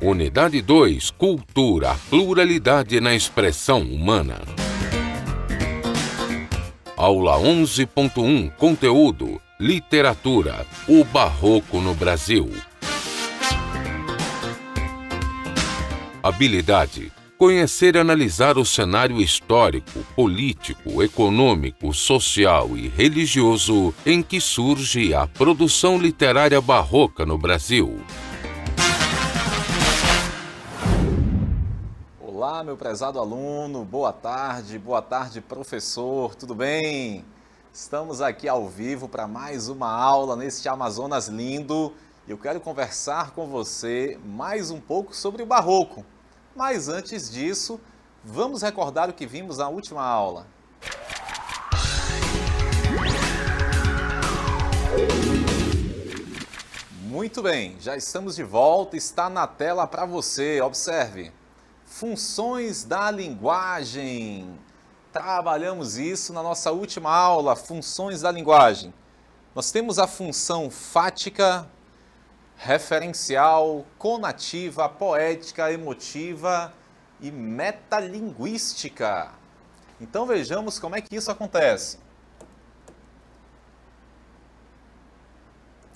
Unidade 2. Cultura, pluralidade na expressão humana. Aula 11.1. Conteúdo: literatura, o barroco no Brasil. Habilidade: conhecer e analisar o cenário histórico, político, econômico, social e religioso em que surge a produção literária barroca no Brasil. Olá, meu prezado aluno, boa tarde, professor, tudo bem? Estamos aqui ao vivo para mais uma aula neste Amazonas lindo e eu quero conversar com você mais um pouco sobre o barroco. Mas antes disso, vamos recordar o que vimos na última aula. Muito bem, já estamos de volta, está na tela para você, observe. Funções da linguagem. Trabalhamos isso na nossa última aula, funções da linguagem. Nós temos a função fática, referencial, conativa, poética, emotiva e metalinguística. Então vejamos como é que isso acontece.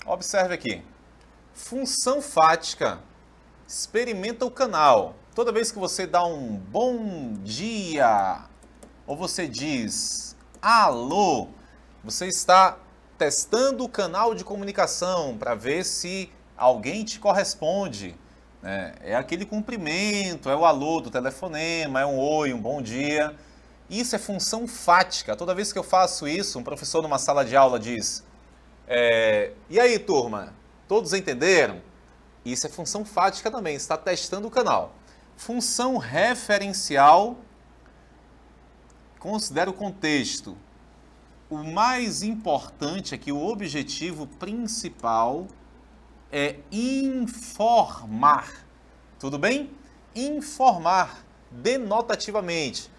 Observe aqui. Função fática. Experimenta o canal. Toda vez que você dá um bom dia ou você diz alô, você está testando o canal de comunicação para ver se alguém te corresponde. É aquele cumprimento, é o alô do telefonema, é um oi, um bom dia. Isso é função fática. Toda vez que eu faço isso, um professor numa sala de aula diz: e aí, turma, todos entenderam? Isso é função fática também, está testando o canal. Função referencial, considera o contexto. O mais importante é que o objetivo principal é informar. Tudo bem? Informar denotativamente.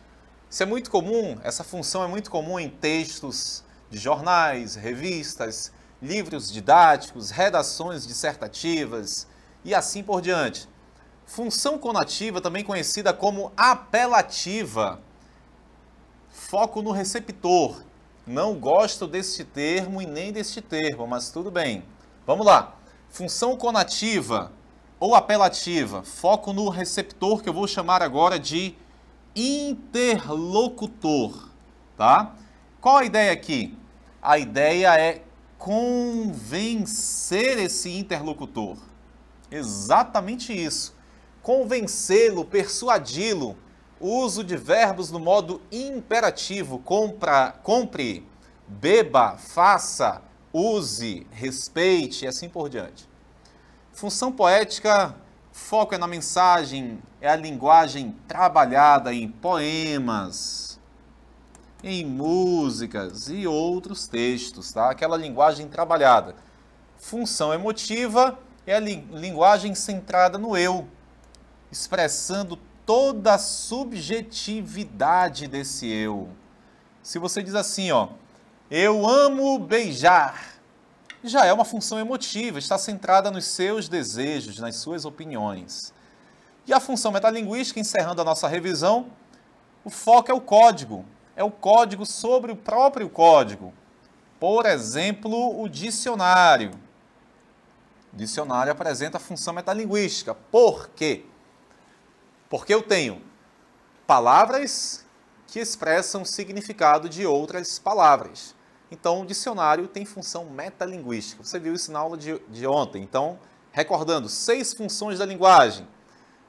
Isso é muito comum, essa função é muito comum em textos de jornais, revistas, livros didáticos, redações dissertativas e assim por diante. Função conativa, também conhecida como apelativa. Foco no receptor. Não gosto deste termo e nem deste termo, mas tudo bem. Vamos lá. Função conativa ou apelativa. Foco no receptor, que eu vou chamar agora de interlocutor. Tá? Qual a ideia aqui? A ideia é convencer esse interlocutor. Exatamente isso. Convencê-lo, persuadi-lo. Uso de verbos no modo imperativo. Compre, beba, faça, use, respeite e assim por diante. Função poética, foco é na mensagem, é a linguagem trabalhada em poemas, em músicas e outros textos, tá? Aquela linguagem trabalhada. Função emotiva é a linguagem centrada no eu, expressando toda a subjetividade desse eu. Se você diz assim, ó, eu amo beijar, já é uma função emotiva, está centrada nos seus desejos, nas suas opiniões. E a função metalinguística, encerrando a nossa revisão, o foco é o código sobre o próprio código. Por exemplo, o dicionário. O dicionário apresenta a função metalinguística. Por quê? Porque eu tenho palavras que expressam o significado de outras palavras. Então, o dicionário tem função metalinguística. Você viu isso na aula de ontem. Então, recordando, 6 funções da linguagem.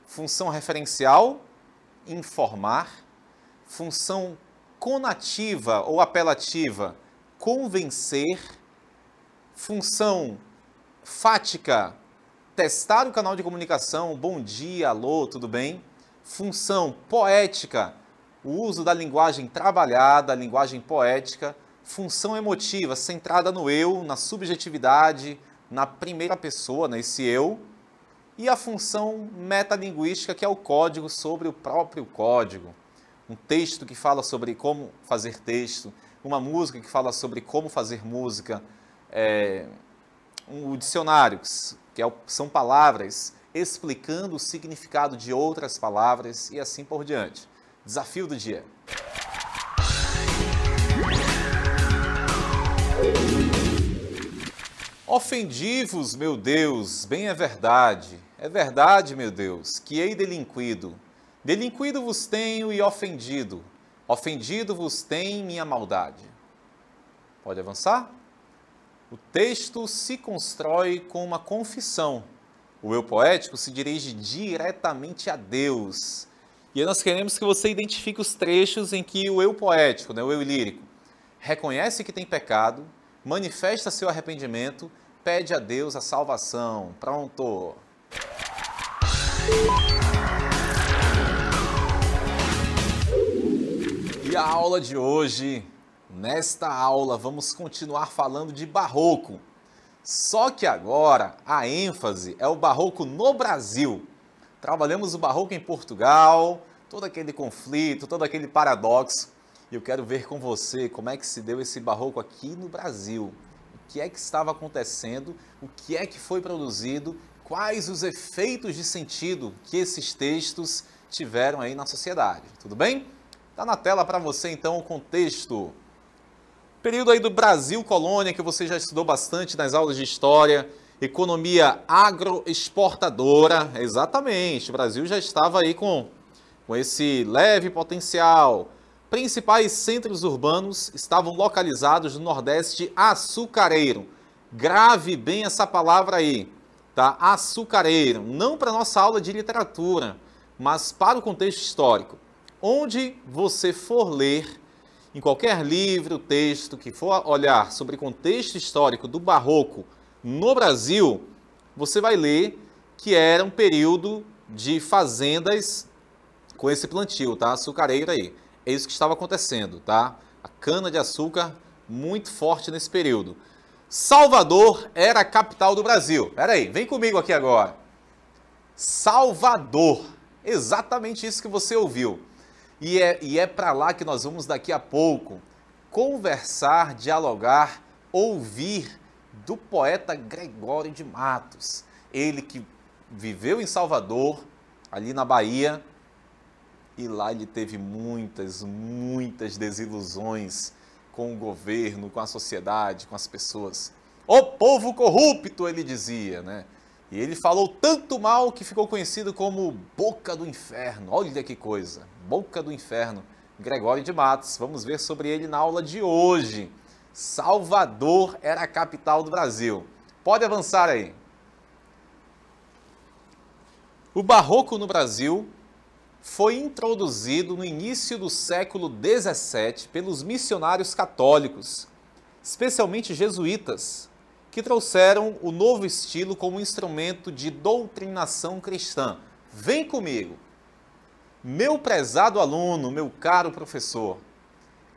Função referencial, informar. Função conativa ou apelativa, convencer. Função fática, testar o canal de comunicação, bom dia, alô, tudo bem? Função poética, o uso da linguagem trabalhada, a linguagem poética. Função emotiva, centrada no eu, na subjetividade, na primeira pessoa, nesse eu. E a função metalinguística, que é o código sobre o próprio código. Um texto que fala sobre como fazer texto, uma música que fala sobre como fazer música, o dicionário, que são palavras explicando o significado de outras palavras e assim por diante. Desafio do dia. Ofendi-vos, meu Deus, bem é verdade, meu Deus, que hei delinquido. Delinquido vos tenho e ofendido vos tem minha maldade. Pode avançar? O texto se constrói com uma confissão. O eu poético se dirige diretamente a Deus. E aí nós queremos que você identifique os trechos em que o eu poético, o eu lírico, reconhece que tem pecado, manifesta seu arrependimento, pede a Deus a salvação. Pronto! E a aula de hoje, nesta aula, vamos continuar falando de barroco. Só que agora a ênfase é o barroco no Brasil. Trabalhamos o barroco em Portugal, todo aquele conflito, todo aquele paradoxo. E eu quero ver com você como é que se deu esse barroco aqui no Brasil. O que é que estava acontecendo, o que é que foi produzido, quais os efeitos de sentido que esses textos tiveram aí na sociedade. Tudo bem? Está na tela para você então o contexto. Período aí do Brasil colônia, que você já estudou bastante nas aulas de história, economia agroexportadora, exatamente, o Brasil já estava aí com esse leve potencial. Principais centros urbanos estavam localizados no Nordeste açucareiro. Grave bem essa palavra aí, tá? Açucareiro, não para nossa aula de literatura, mas para o contexto histórico. Onde você for ler, em qualquer livro, texto que for olhar sobre o contexto histórico do barroco no Brasil, você vai ler que era um período de fazendas com esse plantio, tá? Açucareiro aí. É isso que estava acontecendo, tá? A cana-de-açúcar muito forte nesse período. Salvador era a capital do Brasil. Pera aí, vem comigo aqui agora. Salvador. Exatamente isso que você ouviu. E é para lá que nós vamos daqui a pouco conversar, dialogar, ouvir do poeta Gregório de Matos. Ele que viveu em Salvador, ali na Bahia, e lá ele teve muitas desilusões com o governo, com a sociedade, com as pessoas. O povo corrupto, ele dizia, né? E ele falou tanto mal que ficou conhecido como Boca do Inferno. Olha que coisa, Boca do Inferno, Gregório de Matos. Vamos ver sobre ele na aula de hoje. Salvador era a capital do Brasil. Pode avançar aí. O barroco no Brasil foi introduzido no início do século XVII pelos missionários católicos, especialmente jesuítas, que trouxeram o novo estilo como instrumento de doutrinação cristã. Vem comigo! Meu prezado aluno, meu caro professor,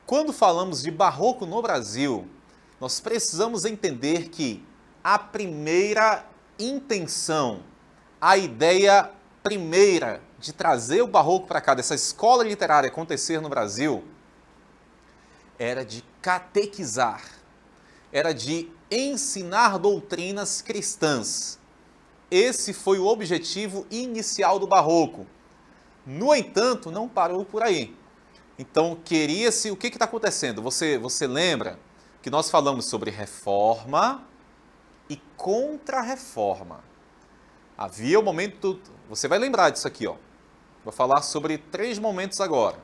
quando falamos de barroco no Brasil, nós precisamos entender que a primeira intenção, a ideia primeira de trazer o barroco para cá, dessa escola literária acontecer no Brasil, era de catequizar, era de ensinar doutrinas cristãs. Esse foi o objetivo inicial do barroco. No entanto, não parou por aí. Então, queria-se... O que está acontecendo? Você lembra que nós falamos sobre reforma e contra-reforma. Havia o momento... Você vai lembrar disso aqui, ó. Vou falar sobre 3 momentos agora.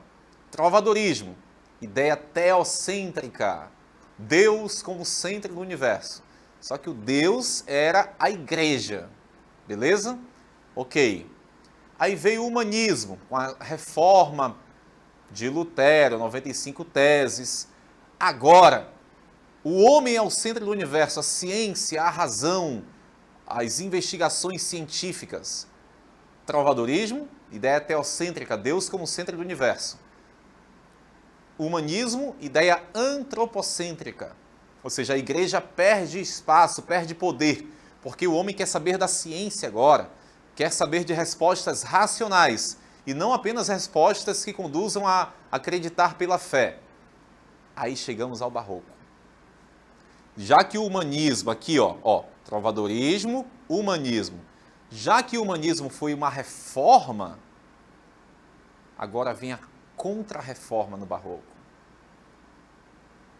Trovadorismo, ideia teocêntrica. Deus como centro do universo. Só que o Deus era a igreja. Beleza? Ok. Aí veio o humanismo, com a reforma de Lutero, 95 teses. Agora, o homem é o centro do universo, a ciência, a razão, as investigações científicas. Trovadorismo, ideia teocêntrica, Deus como centro do universo. Humanismo, ideia antropocêntrica, ou seja, a igreja perde espaço, perde poder, porque o homem quer saber da ciência agora, quer saber de respostas racionais, e não apenas respostas que conduzam a acreditar pela fé. Aí chegamos ao barroco. Já que o humanismo, aqui ó, trovadorismo, humanismo, Já que o humanismo foi uma reforma, agora vem a contra-reforma no barroco.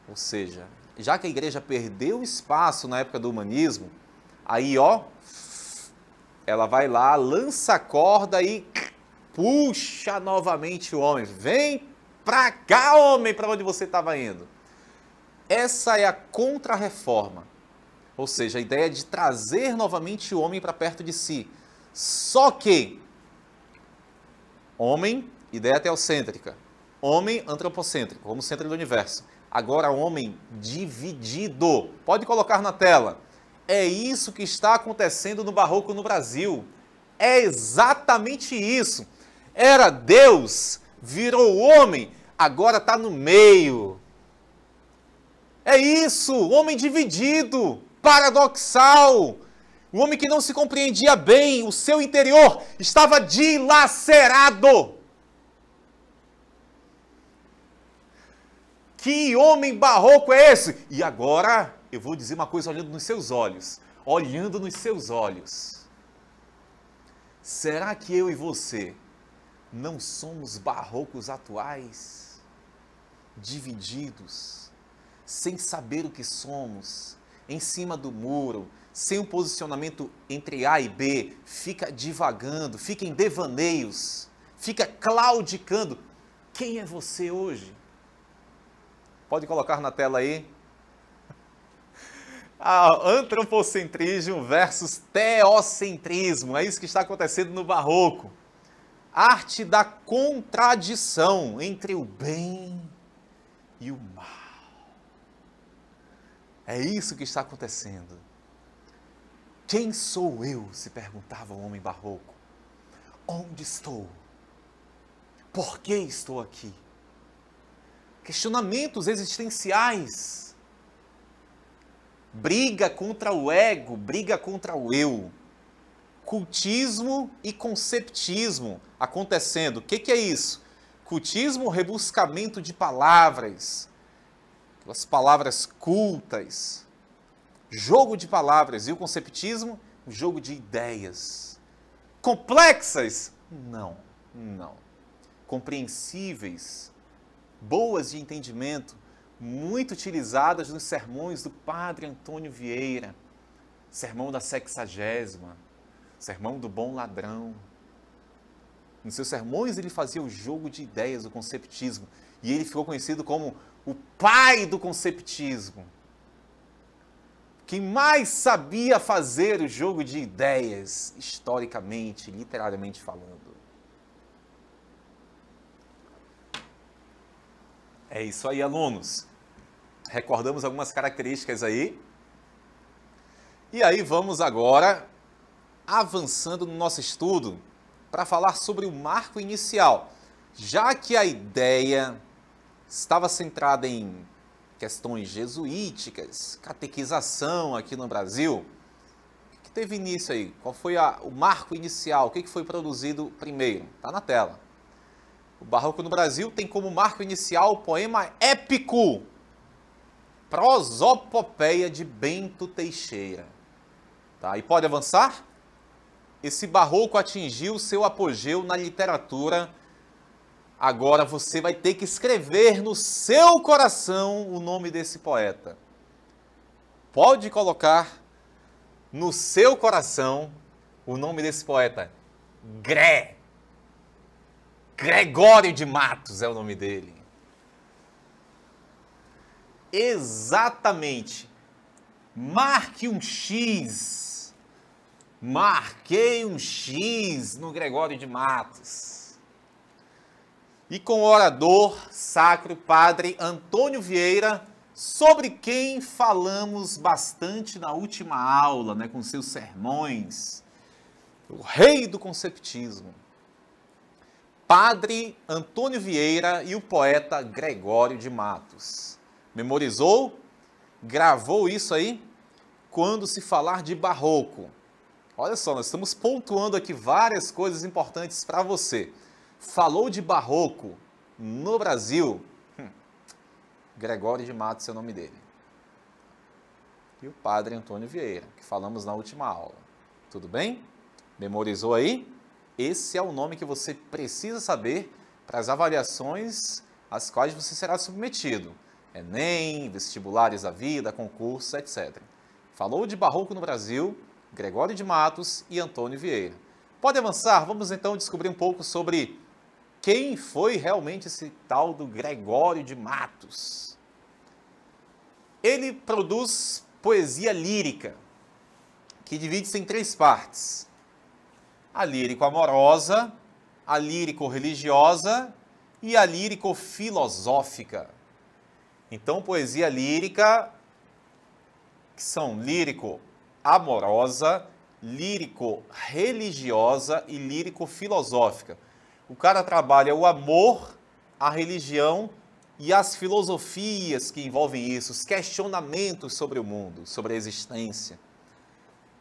Ou seja, já que a igreja perdeu espaço na época do humanismo, aí ó, ela vai lá, lança a corda e puxa novamente o homem. Vem pra cá, homem, para onde você estava indo. Essa é a contra-reforma. Ou seja, a ideia de trazer novamente o homem para perto de si. Só que, homem, ideia teocêntrica. Homem antropocêntrico, como centro do universo. Agora, homem dividido. Pode colocar na tela. É isso que está acontecendo no barroco no Brasil. É exatamente isso. Era Deus, virou homem, agora está no meio. É isso, homem dividido, paradoxal. O homem que não se compreendia bem, o seu interior estava dilacerado. Que homem barroco é esse? E agora eu vou dizer uma coisa olhando nos seus olhos. Olhando nos seus olhos. Será que eu e você não somos barrocos atuais? Divididos, sem saber o que somos, em cima do muro, sem um posicionamento entre A e B, fica divagando, fica em devaneios, fica claudicando. Quem é você hoje? Pode colocar na tela aí. Antropocentrismo versus teocentrismo. É isso que está acontecendo no barroco. Arte da contradição entre o bem e o mal. É isso que está acontecendo. Quem sou eu? Se perguntava o homem barroco. Onde estou? Por que estou aqui? Questionamentos existenciais. Briga contra o ego, briga contra o eu. Cultismo e conceptismo acontecendo. O que é isso? Cultismo, rebuscamento de palavras, as palavras cultas, jogo de palavras. E o conceptismo, o jogo de ideias. Complexas? Não. Compreensíveis, boas de entendimento, muito utilizadas nos sermões do Padre Antônio Vieira, sermão da 60ª, sermão do bom ladrão. Nos seus sermões ele fazia o jogo de ideias, o conceptismo, e ele ficou conhecido como o pai do conceptismo. Quem mais sabia fazer o jogo de ideias, historicamente, literariamente falando. É isso aí, alunos. Recordamos algumas características aí. E aí vamos agora avançando no nosso estudo para falar sobre o marco inicial. Já que a ideia estava centrada em questões jesuíticas, catequização aqui no Brasil, o que teve início aí? Qual foi o marco inicial? O que foi produzido primeiro? Está na tela. O barroco no Brasil tem como marco inicial o poema épico Prosopopeia de Bento Teixeira. Tá? E pode avançar? Esse barroco atingiu seu apogeu na literatura. Agora você vai ter que escrever no seu coração o nome desse poeta. Pode colocar no seu coração o nome desse poeta. Gregório de Matos é o nome dele. Exatamente. Marque um X. Marquei um X no Gregório de Matos. E com o orador sacro Padre Antônio Vieira, sobre quem falamos bastante na última aula, né, com seus sermões. O rei do conceptismo. Padre Antônio Vieira e o poeta Gregório de Matos. Memorizou? Gravou isso aí? Quando se falar de barroco. Olha só, nós estamos pontuando aqui várias coisas importantes para você. Falou de barroco no Brasil? Gregório de Matos é o nome dele. E o Padre Antônio Vieira, que falamos na última aula. Tudo bem? Memorizou aí? Esse é o nome que você precisa saber para as avaliações às quais você será submetido. Enem, vestibulares da vida, concursos, etc. Falou de Barroco no Brasil, Gregório de Matos e Antônio Vieira. Pode avançar? Vamos então descobrir um pouco sobre quem foi realmente esse tal do Gregório de Matos. Ele produz poesia lírica, que divide-se em 3 partes. A lírico-amorosa, a lírico-religiosa e a lírico-filosófica. Então, poesia lírica, que são lírico-amorosa, lírico-religiosa e lírico-filosófica. O cara trabalha o amor, a religião e as filosofias que envolvem isso, os questionamentos sobre o mundo, sobre a existência.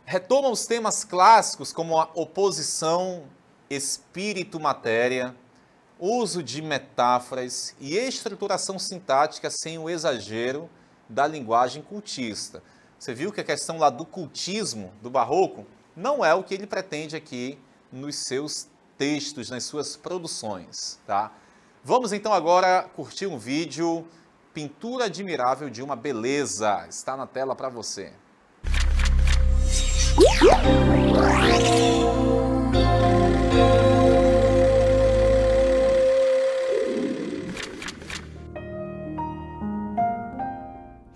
Retoma os temas clássicos como a oposição espírito-matéria, uso de metáforas e estruturação sintática sem o exagero da linguagem cultista. Você viu que a questão lá do cultismo do Barroco não é o que ele pretende aqui nos seus textos, nas suas produções, tá? Vamos então agora curtir um vídeo, Pintura Admirável de uma Beleza. Está na tela para você.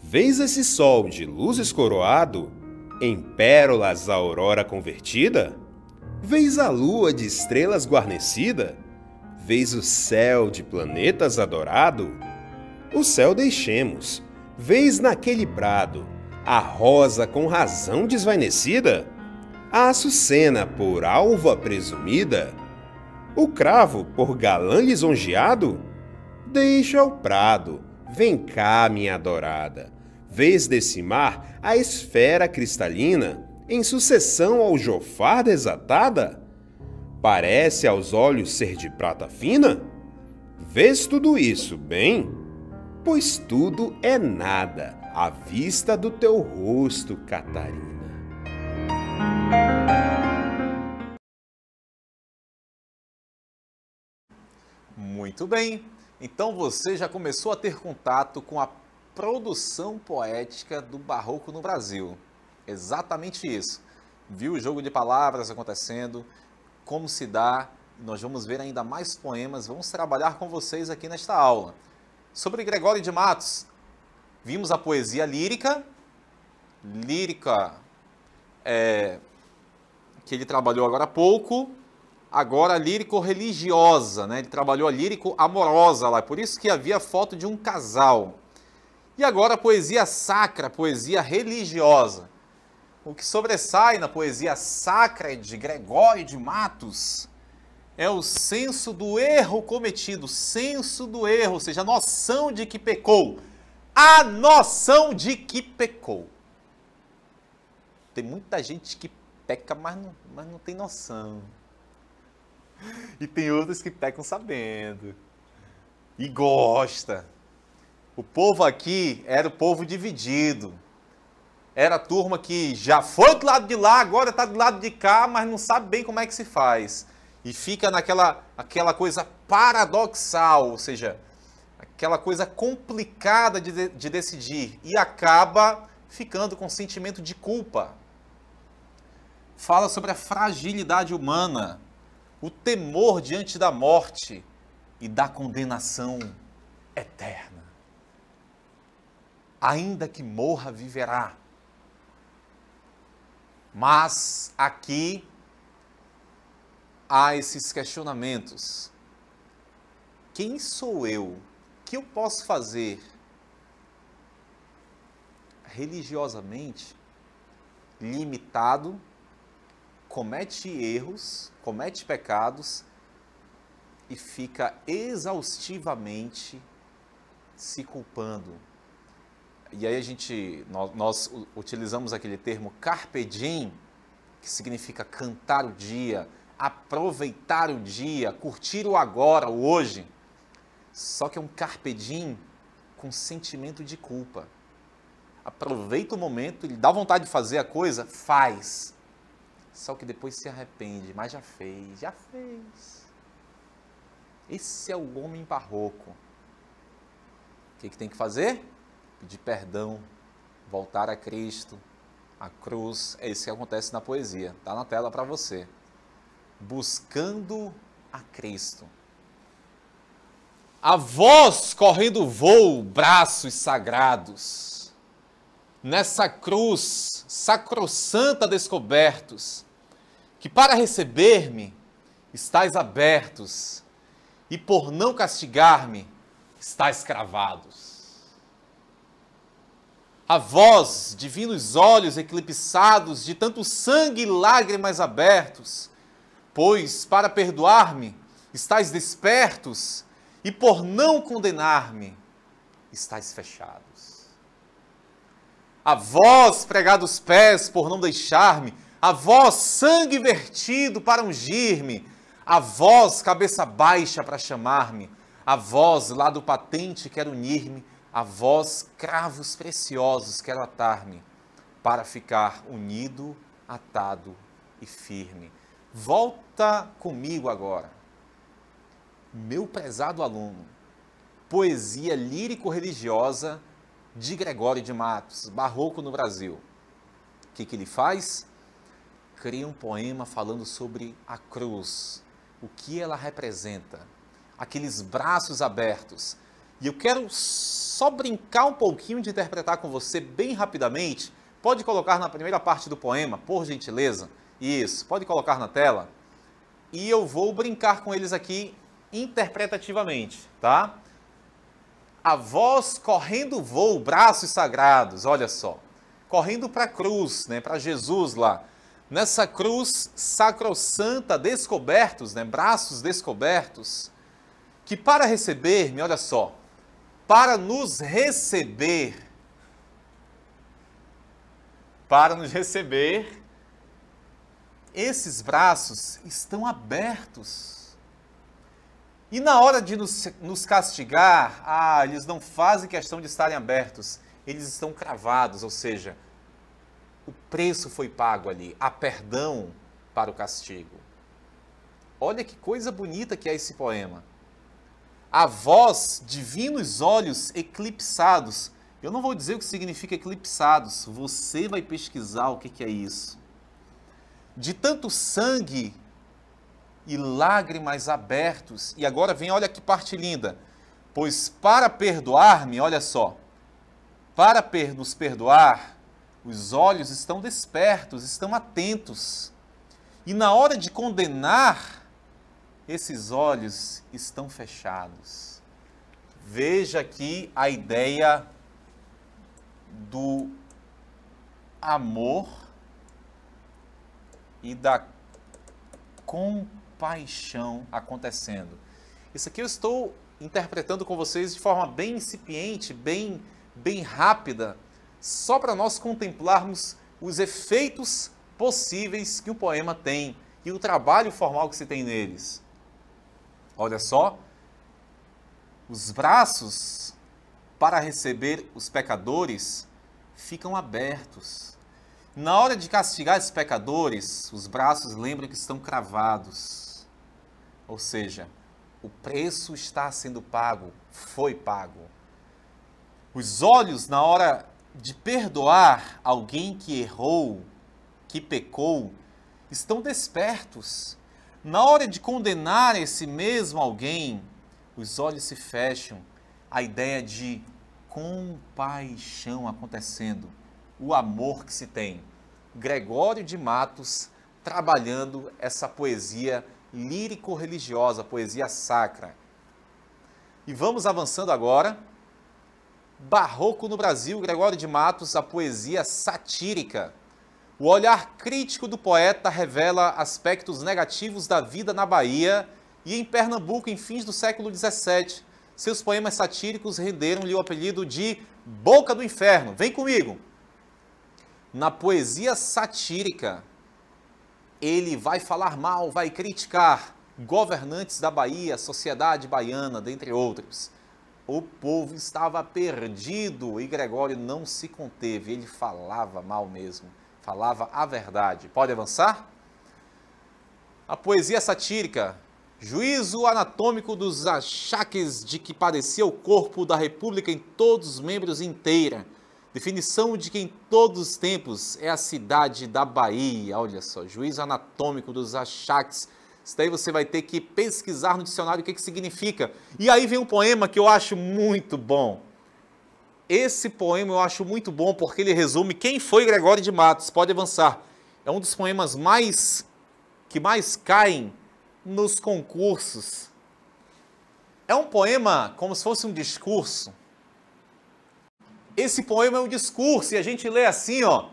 Vês esse sol de luzes coroado, em pérolas a aurora convertida? Vês a lua de estrelas guarnecida? Vês o céu de planetas adorado? O céu deixemos, vês naquele prado a rosa com razão desvanecida? A açucena por alva presumida? O cravo por galã lisonjeado? Deixa o prado, vem cá, minha adorada. Vês desse mar a esfera cristalina, em sucessão ao jofar desatada? Parece aos olhos ser de prata fina? Vês tudo isso, bem? Pois tudo é nada à vista do teu rosto, Catarina. Muito bem, então você já começou a ter contato com a produção poética do Barroco no Brasil. Exatamente isso. Viu o jogo de palavras acontecendo, como se dá. Nós vamos ver ainda mais poemas, vamos trabalhar com vocês aqui nesta aula. Sobre Gregório de Matos, vimos a poesia lírica, que ele trabalhou agora há pouco, agora lírico-religiosa, né? Ele trabalhou a lírico-amorosa lá, por isso que havia foto de um casal. E agora a poesia sacra, poesia religiosa. O que sobressai na poesia sacra de Gregório de Matos é o senso do erro cometido, senso do erro, ou seja, a noção de que pecou. A noção de que pecou. Tem muita gente que peca, mas não tem noção. E tem outros que pecam sabendo. E gosta. O povo aqui era o povo dividido. Era a turma que já foi do lado de lá, agora está do lado de cá, mas não sabe bem como é que se faz. E fica aquela coisa paradoxal, ou seja, aquela coisa complicada de decidir. E acaba ficando com sentimento de culpa. Fala sobre a fragilidade humana, o temor diante da morte e da condenação eterna. Ainda que morra, viverá. Mas aqui há esses questionamentos. Quem sou eu? O que eu posso fazer religiosamente, limitado, comete erros, comete pecados e fica exaustivamente se culpando? E aí nós utilizamos aquele termo carpe diem, que significa cantar o dia, aproveitar o dia, curtir o agora, o hoje. Só que é um carpe diem com sentimento de culpa. Aproveita o momento, ele dá vontade de fazer a coisa, faz. só que depois se arrepende, mas já fez, já fez. Esse é o homem barroco. O que tem que fazer? Pedir perdão, voltar a Cristo, a cruz. É isso que acontece na poesia. Está na tela para você. Buscando a Cristo. A voz correndo voo, braços sagrados. Nessa cruz sacrossanta descobertos, que para receber-me estáis abertos, e por não castigar-me estáis cravados. A vós, divinos olhos eclipsados de tanto sangue e lágrimas abertos, pois para perdoar-me estáis despertos, e por não condenar-me estáis fechados. A vós, pregados pés por não deixar-me, a vós, sangue vertido para ungir-me, a vós, cabeça baixa para chamar-me, a vós, lado patente, quero unir-me, a vós, cravos preciosos, quero atar-me, para ficar unido, atado e firme. Volta comigo agora. Meu prezado aluno, poesia lírico-religiosa de Gregório de Matos, barroco no Brasil. O que ele faz? Cria um poema falando sobre a cruz, o que ela representa, aqueles braços abertos. E eu quero só brincar um pouquinho de interpretar com você bem rapidamente. Pode colocar na primeira parte do poema, por gentileza? Isso, pode colocar na tela. E eu vou brincar com eles aqui interpretativamente, tá? A voz correndo voo, braços sagrados, olha só. Correndo para a cruz, né, para Jesus lá. Nessa cruz sacrossanta, descobertos, né, braços descobertos, que para receber-me, olha só, para nos receber, esses braços estão abertos. E na hora de nos castigar, eles não fazem questão de estarem abertos, eles estão cravados, ou seja, o preço foi pago ali, há perdão para o castigo. Olha que coisa bonita que é esse poema. A vós, divinos olhos eclipsados. Eu não vou dizer o que significa eclipsados, você vai pesquisar o que é isso. De tanto sangue e lágrimas abertos. E agora vem, olha que parte linda. Pois para perdoar-me, olha só, para nos perdoar, os olhos estão despertos, estão atentos. E na hora de condenar, esses olhos estão fechados. Veja aqui a ideia do amor e da compaixão acontecendo. Isso aqui eu estou interpretando com vocês de forma bem incipiente, bem rápida, só para nós contemplarmos os efeitos possíveis que o poema tem e o trabalho formal que se tem neles. Olha só, os braços para receber os pecadores ficam abertos. Na hora de castigar esses pecadores, os braços lembram que estão cravados. Ou seja, o preço está sendo pago, foi pago. Os olhos, na hora de perdoar alguém que errou, que pecou, estão despertos. Na hora de condenar esse mesmo alguém, os olhos se fecham. A ideia de compaixão acontecendo. O amor que se tem. Gregório de Matos trabalhando essa poesia lírico-religiosa, poesia sacra. E vamos avançando agora. Barroco no Brasil, Gregório de Matos, a poesia satírica. O olhar crítico do poeta revela aspectos negativos da vida na Bahia e em Pernambuco em fins do século XVII. Seus poemas satíricos renderam-lhe o apelido de Boca do Inferno. Vem comigo! Na poesia satírica, ele vai falar mal, vai criticar governantes da Bahia, sociedade baiana, dentre outros. O povo estava perdido e Gregório não se conteve, ele falava mal mesmo, falava a verdade. Pode avançar? A poesia satírica, juízo anatômico dos achaques de que padecia o corpo da República em todos os membros inteira. Definição de que em todos os tempos é a cidade da Bahia. Olha só, juízo anatômico dos achaques. Isso daí você vai ter que pesquisar no dicionário o que significa. E aí vem um poema que eu acho muito bom. Esse poema eu acho muito bom porque ele resume quem foi Gregório de Matos. Pode avançar. É um dos poemas que mais caem nos concursos. É um poema como se fosse um discurso. Esse poema é um discurso e a gente lê assim, ó.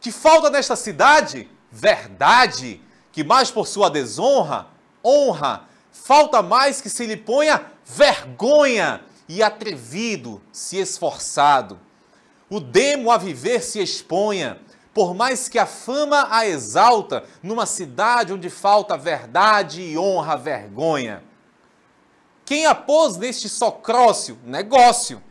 Que falta nesta cidade? Verdade. Que mais por sua desonra? Honra. Falta mais que se lhe ponha vergonha. E atrevido, se esforçado. O demo a viver se exponha. Por mais que a fama a exalta, numa cidade onde falta verdade e honra, vergonha. Quem a pôs neste socrócio? Negócio.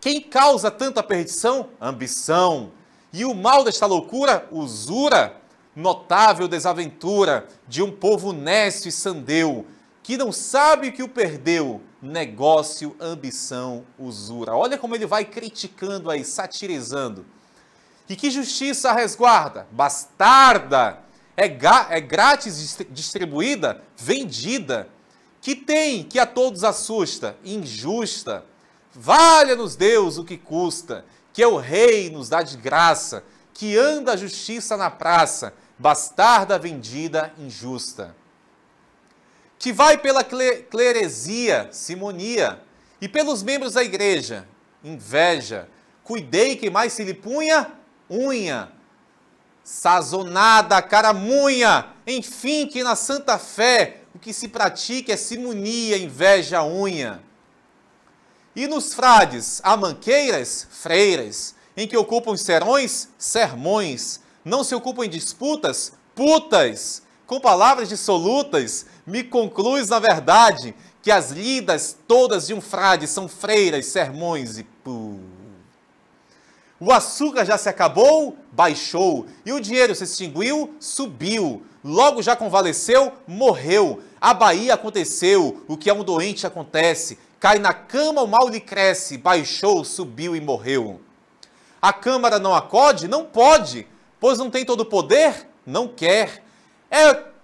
Quem causa tanta perdição? Ambição. E o mal desta loucura? Usura. Notável desaventura de um povo nécio e sandeu, que não sabe o que o perdeu. Negócio, ambição, usura. Olha como ele vai criticando aí, satirizando. E que justiça a resguarda? Bastarda. É grátis distribuída? Vendida. Que tem, que a todos assusta? Injusta. Valha-nos Deus o que custa, que é o rei nos dá de graça, que anda a justiça na praça, bastarda vendida, injusta. Que vai pela cleresia, simonia, e pelos membros da igreja, inveja. Cuidei que mais se lhe punha, unha. Sazonada, caramunha, enfim, que na santa fé o que se pratica é simonia, inveja, unha. E nos frades, há manqueiras, freiras, em que ocupam serões, sermões, não se ocupam em disputas, putas, com palavras dissolutas, me concluis na verdade, que as lidas todas de um frade são freiras, sermões e pu. O açúcar já se acabou, baixou, e o dinheiro se extinguiu, subiu, logo já convalesceu, morreu. A Bahia aconteceu, o que a um doente acontece, cai na cama, o mal lhe cresce, baixou, subiu e morreu. A Câmara não acode? Não pode, pois não tem todo o poder? Não quer.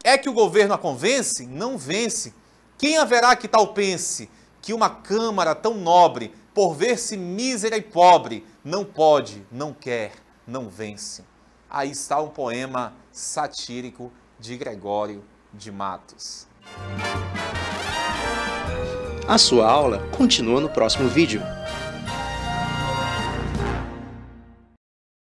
É que o governo a convence? Não vence. Quem haverá que tal pense, que uma Câmara tão nobre, por ver-se mísera e pobre, não pode, não quer, não vence. Aí está um poema satírico de Gregório de Matos. A sua aula continua no próximo vídeo.